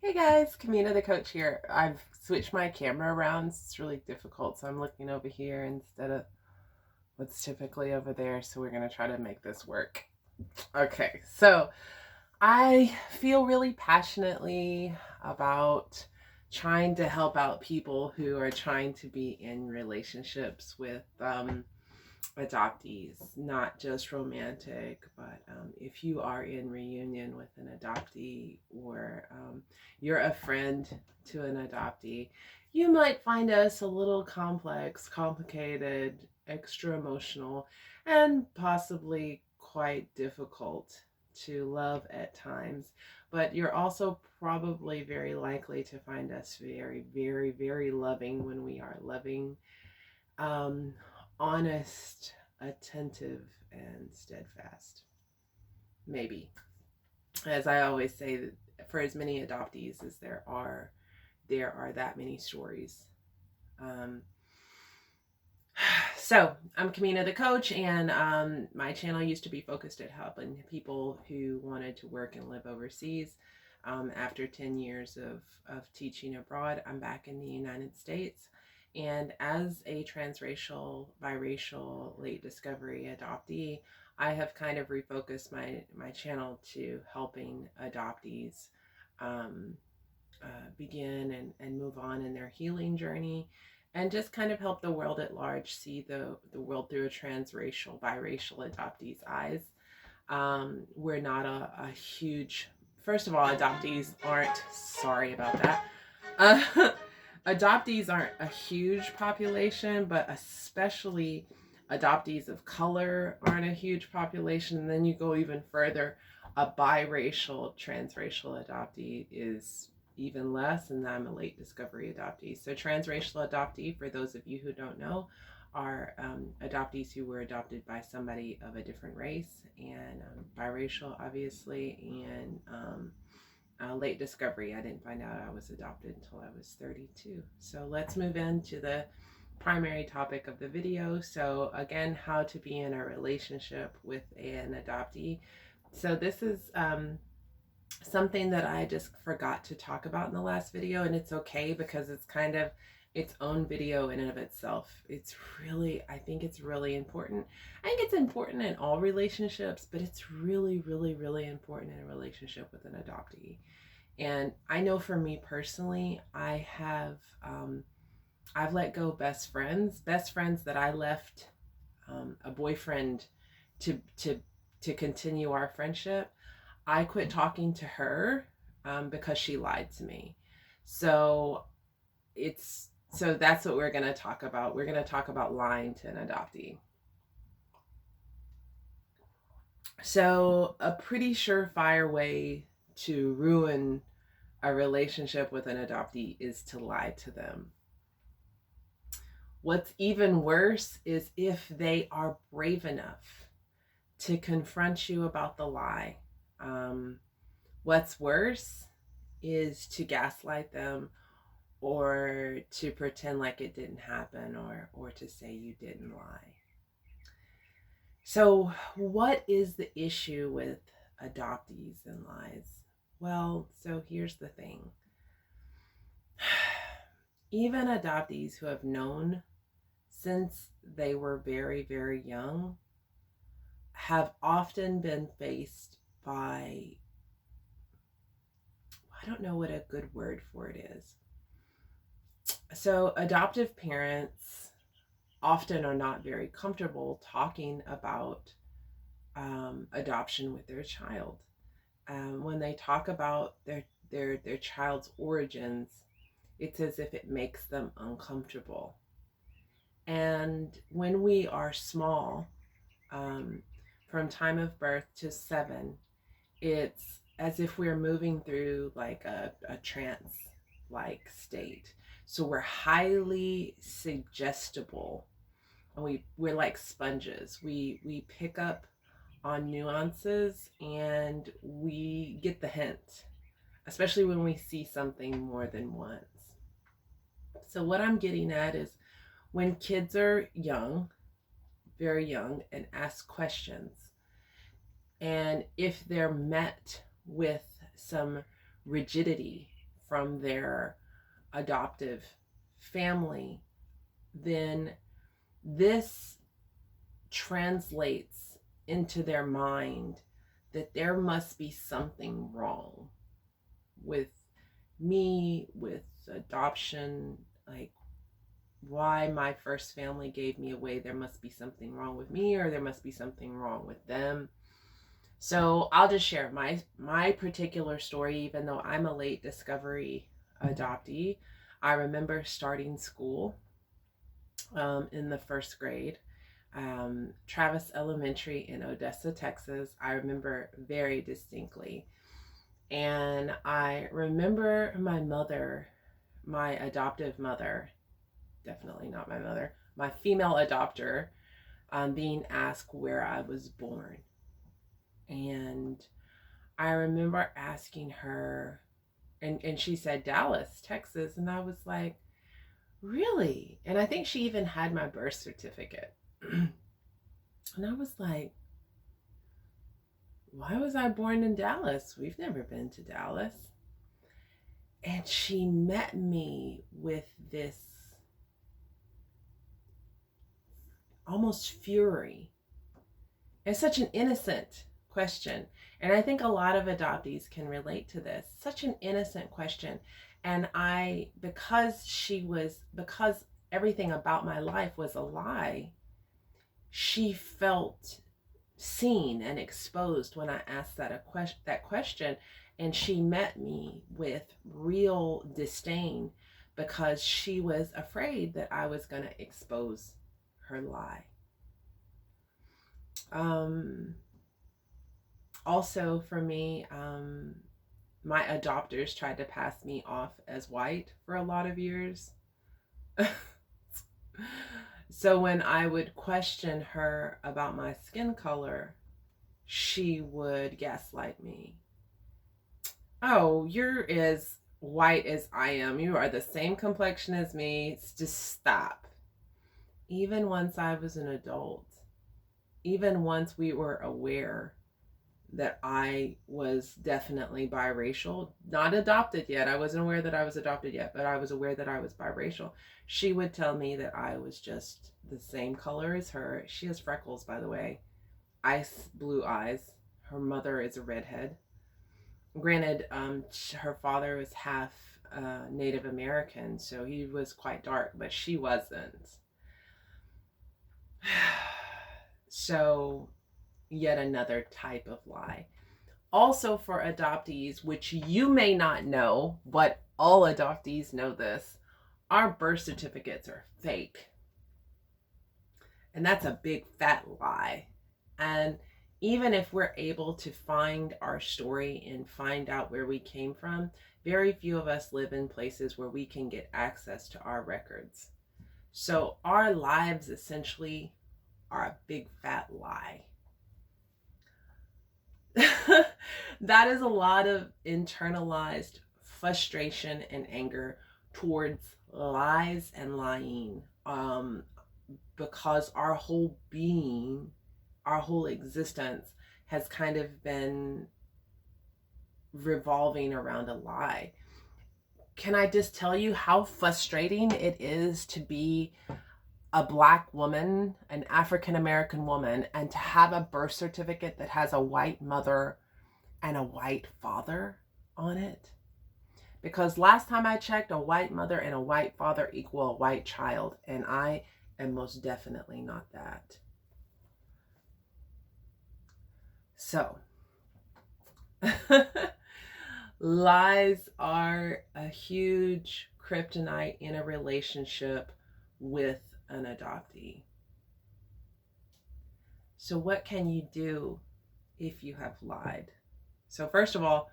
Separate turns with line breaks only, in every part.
Hey guys, Kamina the coach here. I've switched my camera around. It's really difficult, so I'm looking over here instead of what's typically over there. So we're going to try to make this work. Okay, so I feel really passionately about trying to help out people who are trying to be in relationships with adoptees, not just romantic, but if you are in reunion with an adoptee or you're a friend to an adoptee, you might find us a little complex, complicated, extra emotional, and possibly quite difficult to love at times. But you're also probably very likely to find us very, very, very loving when we are loving, um, honest, attentive, and steadfast. Maybe. As I always say, for as many adoptees as there are that many stories. Um, so I'm Kamina the coach, and my channel used to be focused at helping people who wanted to work and live overseas. After 10 years of teaching abroad, I'm back in the United States. And as a transracial, biracial, late discovery adoptee, I have kind of refocused my channel to helping adoptees um, begin and move on in their healing journey, and just kind of help the world at large see the world through a transracial, biracial adoptee's eyes. We're not a huge, first of all, adoptees aren't, sorry about that. Uh, Adoptees aren't a huge population, but especially adoptees of color aren't a huge population. And then you go even further, a biracial, transracial adoptee is even less, and I'm a late discovery adoptee. So transracial adoptee, for those of you who don't know, are adoptees who were adopted by somebody of a different race, and biracial, obviously, and late discovery. I didn't find out I was adopted until I was 32. So let's move into the primary topic of the video. So again, how to be in a relationship with an adoptee. So this is something that I just forgot to talk about in the last video, and it's okay because it's kind of its own video in and of itself. It's really, I think it's really important. I think it's important in all relationships, but it's really, really, really important in a relationship with an adoptee. And I know for me personally, I've let go best friends that I left a boyfriend to to continue our friendship. I quit talking to her because she lied to me. So so that's what we're going to talk about. We're going to talk about lying to an adoptee. So a pretty surefire way to ruin a relationship with an adoptee is to lie to them. What's even worse is if they are brave enough to confront you about the lie. What's worse is to gaslight them, or to pretend like it didn't happen, or to say you didn't lie. So what is the issue with adoptees and lies? Well, so here's the thing. Even adoptees who have known since they were very, very young have often been faced by, I don't know what a good word for it is. So adoptive parents often are not very comfortable talking about adoption with their child. When they talk about their child's origins, it's as if it makes them uncomfortable. And when we are small, from time of birth to 7, it's as if we're moving through like a trance like state. So we're highly suggestible, and we're like sponges. We pick up on nuances, and we get the hint, especially when we see something more than once. So what I'm getting at is, when kids are young, very young, and ask questions, and if they're met with some rigidity, from their adoptive family, then this translates into their mind that there must be something wrong with me, with adoption, like why my first family gave me away. There must be something wrong with me, or there must be something wrong with them. So I'll just share my particular story. Even though I'm a late discovery adoptee, I remember starting school in the first grade, Travis Elementary in Odessa, Texas. I remember very distinctly. And I remember my mother, my adoptive mother, definitely not my mother, my female adopter, being asked where I was born. And I remember asking her, and she said Dallas, Texas. And I was like, really? And I think she even had my birth certificate. And I was like, why was I born in Dallas? We've never been to Dallas. And she met me with this almost fury. It's such an innocent question. And I think a lot of adoptees can relate to this. Such an innocent question. And because everything about my life was a lie, she felt seen and exposed when I asked that question. And she met me with real disdain because she was afraid that I was going to expose her lie. Also for me, my adopters tried to pass me off as white for a lot of years. So when I would question her about my skin color, she would gaslight me. Oh, you're as white as I am. You are the same complexion as me. Just stop. Even once I was an adult, even once we were aware that I was definitely biracial, not adopted yet. I wasn't aware that I was adopted yet, but I was aware that I was biracial. She would tell me that I was just the same color as her. She has freckles, by the way. Ice blue eyes. Her mother is a redhead. Granted, her father was half Native American, so he was quite dark, but she wasn't. So yet another type of lie. Also for adoptees, which you may not know, but all adoptees know this, our birth certificates are fake. And that's a big fat lie. And even if we're able to find our story and find out where we came from, very few of us live in places where we can get access to our records. So our lives essentially are a big fat lie. That is a lot of internalized frustration and anger towards lies and lying, because our whole being, our whole existence has kind of been revolving around a lie. Can I just tell you how frustrating it is to be a Black woman, an African American woman, and to have a birth certificate that has a white mother and a white father on it? Because last time I checked, a white mother and a white father equal a white child, and I am most definitely not that. So, lies are a huge kryptonite in a relationship with an adoptee. So what can you do if you have lied? So first of all,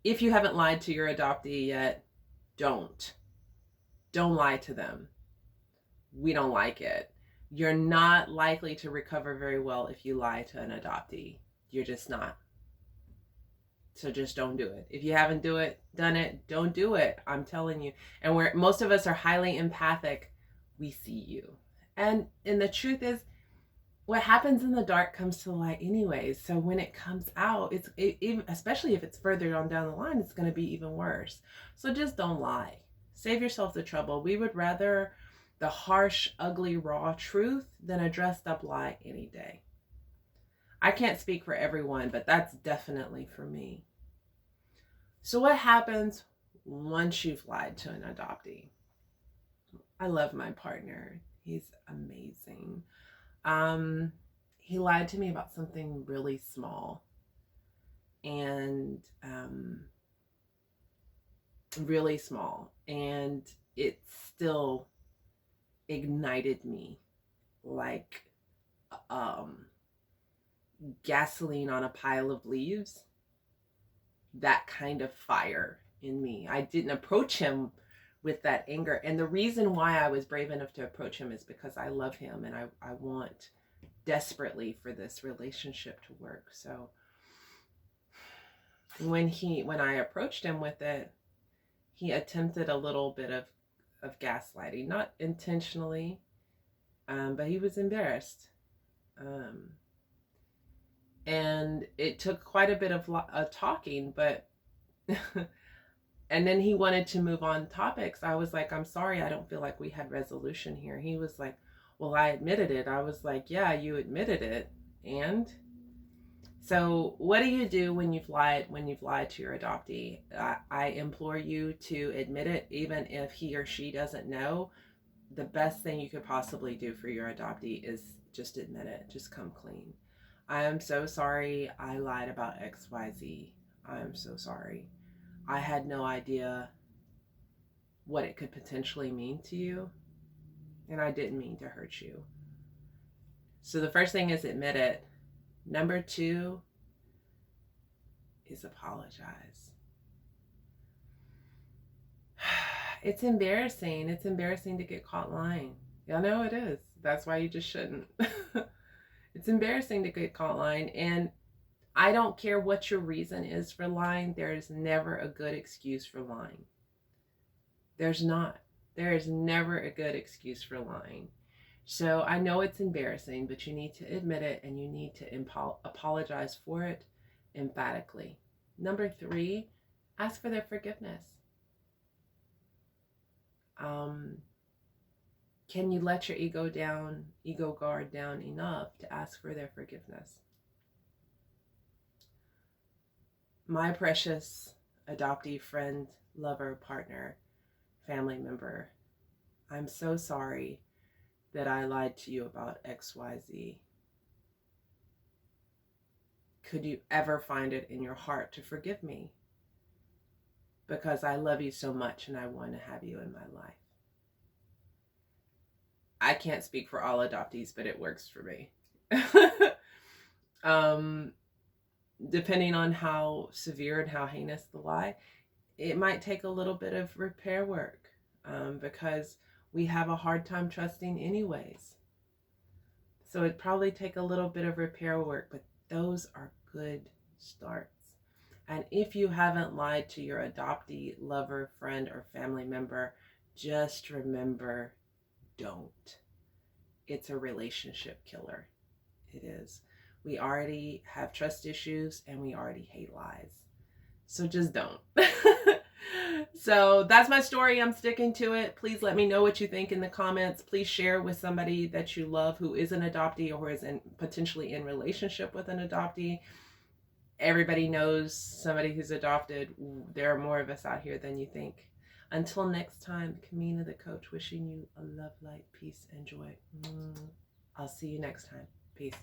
if you haven't lied to your adoptee yet, don't lie to them. We don't like it. You're not likely to recover very well if you lie to an adoptee. You're just not. So just don't do it. If you haven't done it, don't do it. I'm telling you. And where most of us are highly empathic, we see you. And the truth is, what happens in the dark comes to the light anyways. So when it comes out, especially if it's further on down the line, it's going to be even worse. So just don't lie. Save yourself the trouble. We would rather the harsh, ugly, raw truth than a dressed up lie any day. I can't speak for everyone, but that's definitely for me. So what happens once you've lied to an adoptee? I love my partner. He's amazing. He lied to me about something really small and really small, and it still ignited me like gasoline on a pile of leaves. That kind of fire in me. I didn't approach him with that anger, and the reason why I was brave enough to approach him is because I love him, and I want desperately for this relationship to work. So when I approached him with it, he attempted a little bit of gaslighting, not intentionally, but he was embarrassed. And it took quite a bit of talking, but and then he wanted to move on topics. I was like, I'm sorry, I don't feel like we had resolution here. He was like, well, I admitted it. I was like, yeah, you admitted it. And so what do you do when you've lied to your adoptee? I implore you to admit it, even if he or she doesn't know. The best thing you could possibly do for your adoptee is just admit it. Just come clean. I am so sorry I lied about XYZ. I am so sorry. I had no idea what it could potentially mean to you, and I didn't mean to hurt you. So the first thing is admit it. Number 2 is apologize. It's embarrassing. It's embarrassing to get caught lying. Y'all know it is. That's why you just shouldn't. It's embarrassing to get caught lying, and I don't care what your reason is for lying. There is never a good excuse for lying. There's not. There is never a good excuse for lying. So I know it's embarrassing, but you need to admit it, and you need to apologize for it emphatically. Number 3, ask for their forgiveness. Can you let your ego guard down enough to ask for their forgiveness? My precious adoptee friend, lover, partner, family member, I'm so sorry that I lied to you about XYZ. Could you ever find it in your heart to forgive me? Because I love you so much and I want to have you in my life. I can't speak for all adoptees, but it works for me. Depending on how severe and how heinous the lie, it might take a little bit of repair work, because we have a hard time trusting anyways. So it'd probably take a little bit of repair work, but those are good starts. And if you haven't lied to your adoptee, lover, friend, or family member, just remember, don't. It's a relationship killer. It is. We already have trust issues and we already hate lies. So just don't. So that's my story. I'm sticking to it. Please let me know what you think in the comments. Please share with somebody that you love who is an adoptee or who is potentially in relationship with an adoptee. Everybody knows somebody who's adopted. There are more of us out here than you think. Until next time, Kamina the coach, wishing you a love, light, peace, and joy. I'll see you next time. Peace.